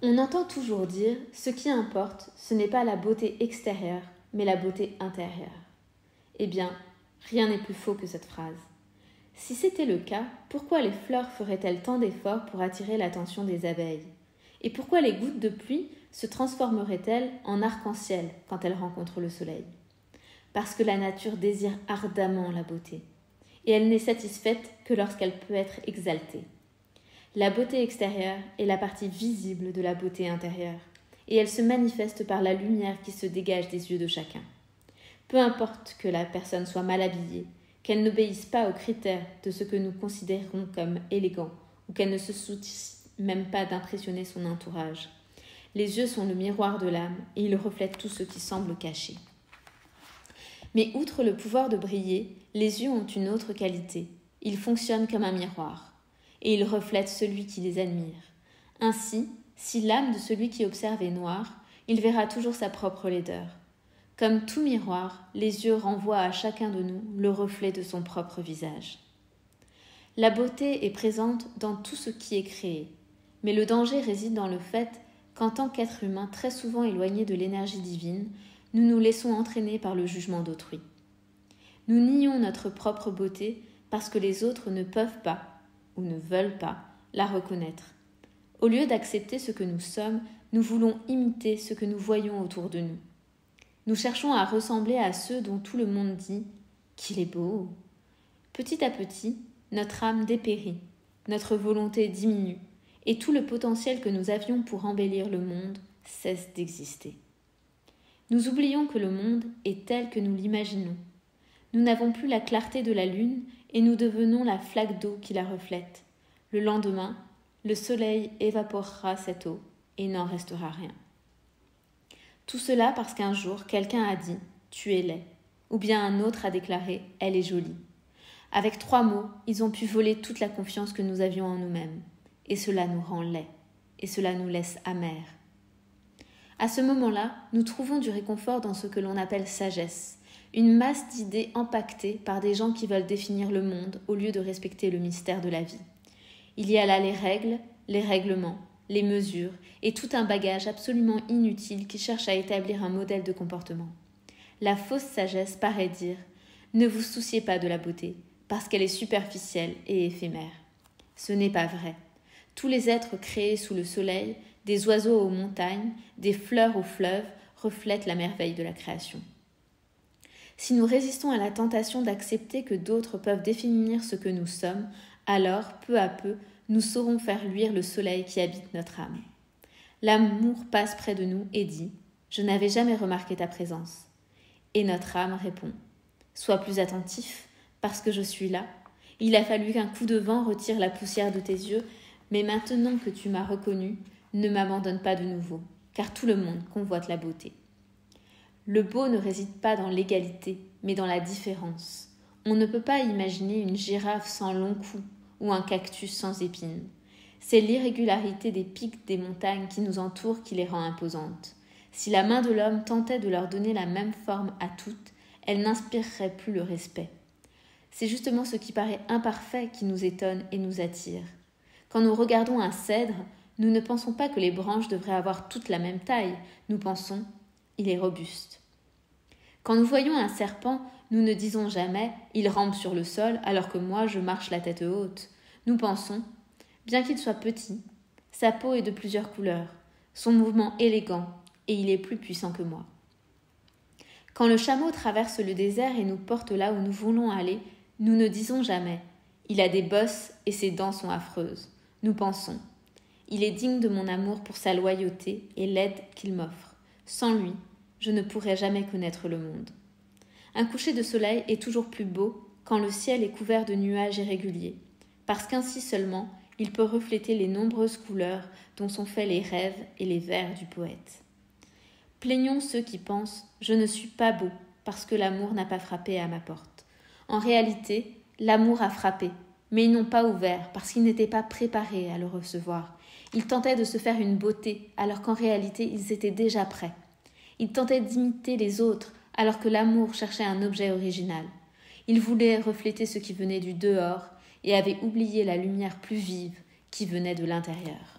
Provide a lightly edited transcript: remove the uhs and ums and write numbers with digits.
On entend toujours dire « ce qui importe, ce n'est pas la beauté extérieure, mais la beauté intérieure ». Eh bien, rien n'est plus faux que cette phrase. Si c'était le cas, pourquoi les fleurs feraient-elles tant d'efforts pour attirer l'attention des abeilles? Et pourquoi les gouttes de pluie se transformeraient-elles en arc-en-ciel quand elles rencontrent le soleil? Parce que la nature désire ardemment la beauté, et elle n'est satisfaite que lorsqu'elle peut être exaltée. La beauté extérieure est la partie visible de la beauté intérieure, et elle se manifeste par la lumière qui se dégage des yeux de chacun. Peu importe que la personne soit mal habillée, qu'elle n'obéisse pas aux critères de ce que nous considérons comme élégant, ou qu'elle ne se soucie même pas d'impressionner son entourage. Les yeux sont le miroir de l'âme, et ils reflètent tout ce qui semble caché. Mais outre le pouvoir de briller, les yeux ont une autre qualité. Ils fonctionnent comme un miroir, et ils reflètent celui qui les admire. Ainsi, si l'âme de celui qui observe est noire, il verra toujours sa propre laideur. Comme tout miroir, les yeux renvoient à chacun de nous le reflet de son propre visage. La beauté est présente dans tout ce qui est créé, mais le danger réside dans le fait qu'en tant qu'être humain très souvent éloigné de l'énergie divine, nous nous laissons entraîner par le jugement d'autrui. Nous nions notre propre beauté parce que les autres ne peuvent pas, ou ne veulent pas, la reconnaître. Au lieu d'accepter ce que nous sommes, nous voulons imiter ce que nous voyons autour de nous. Nous cherchons à ressembler à ceux dont tout le monde dit qu'il est beau. Petit à petit, notre âme dépérit, notre volonté diminue, et tout le potentiel que nous avions pour embellir le monde cesse d'exister. Nous oublions que le monde est tel que nous l'imaginons. Nous n'avons plus la clarté de la lune et nous devenons la flaque d'eau qui la reflète. Le lendemain, le soleil évaporera cette eau et il n'en restera rien. Tout cela parce qu'un jour, quelqu'un a dit « tu es laid » ou bien un autre a déclaré « elle est jolie ». Avec 3 mots, ils ont pu voler toute la confiance que nous avions en nous-mêmes. Et cela nous rend laids, et cela nous laisse amers. À ce moment-là, nous trouvons du réconfort dans ce que l'on appelle sagesse, une masse d'idées empaquetées par des gens qui veulent définir le monde au lieu de respecter le mystère de la vie. Il y a là les règles, les règlements, les mesures et tout un bagage absolument inutile qui cherche à établir un modèle de comportement. La fausse sagesse paraît dire « ne vous souciez pas de la beauté, parce qu'elle est superficielle et éphémère ». Ce n'est pas vrai. Tous les êtres créés sous le soleil, des oiseaux aux montagnes, des fleurs aux fleuves, reflètent la merveille de la création. Si nous résistons à la tentation d'accepter que d'autres peuvent définir ce que nous sommes, alors, peu à peu, nous saurons faire luire le soleil qui habite notre âme. L'amour passe près de nous et dit « Je n'avais jamais remarqué ta présence ». Et notre âme répond « Sois plus attentif, parce que je suis là. Il a fallu qu'un coup de vent retire la poussière de tes yeux, mais maintenant que tu m'as reconnu, ne m'abandonne pas de nouveau, car tout le monde convoite la beauté. » Le beau ne réside pas dans l'égalité, mais dans la différence. On ne peut pas imaginer une girafe sans long cou ou un cactus sans épines. C'est l'irrégularité des pics des montagnes qui nous entourent qui les rend imposantes. Si la main de l'homme tentait de leur donner la même forme à toutes, elle n'inspirerait plus le respect. C'est justement ce qui paraît imparfait qui nous étonne et nous attire. Quand nous regardons un cèdre, nous ne pensons pas que les branches devraient avoir toutes la même taille. Nous pensons « il est robuste ». Quand nous voyons un serpent, nous ne disons jamais « il rampe sur le sol alors que moi je marche la tête haute ». Nous pensons « bien qu'il soit petit, sa peau est de plusieurs couleurs, son mouvement élégant et il est plus puissant que moi ». Quand le chameau traverse le désert et nous porte là où nous voulons aller, nous ne disons jamais « il a des bosses et ses dents sont affreuses ». Nous pensons « il est digne de mon amour pour sa loyauté et l'aide qu'il m'offre. Sans lui, je ne pourrais jamais connaître le monde. » Un coucher de soleil est toujours plus beau quand le ciel est couvert de nuages irréguliers, parce qu'ainsi seulement il peut refléter les nombreuses couleurs dont sont faits les rêves et les vers du poète. Plaignons ceux qui pensent « je ne suis pas beau parce que l'amour n'a pas frappé à ma porte ». En réalité, l'amour a frappé, mais ils n'ont pas ouvert parce qu'ils n'étaient pas préparés à le recevoir. Ils tentaient de se faire une beauté alors qu'en réalité ils étaient déjà prêts. Ils tentaient d'imiter les autres alors que l'amour cherchait un objet original. Ils voulaient refléter ce qui venait du dehors et avaient oublié la lumière plus vive qui venait de l'intérieur.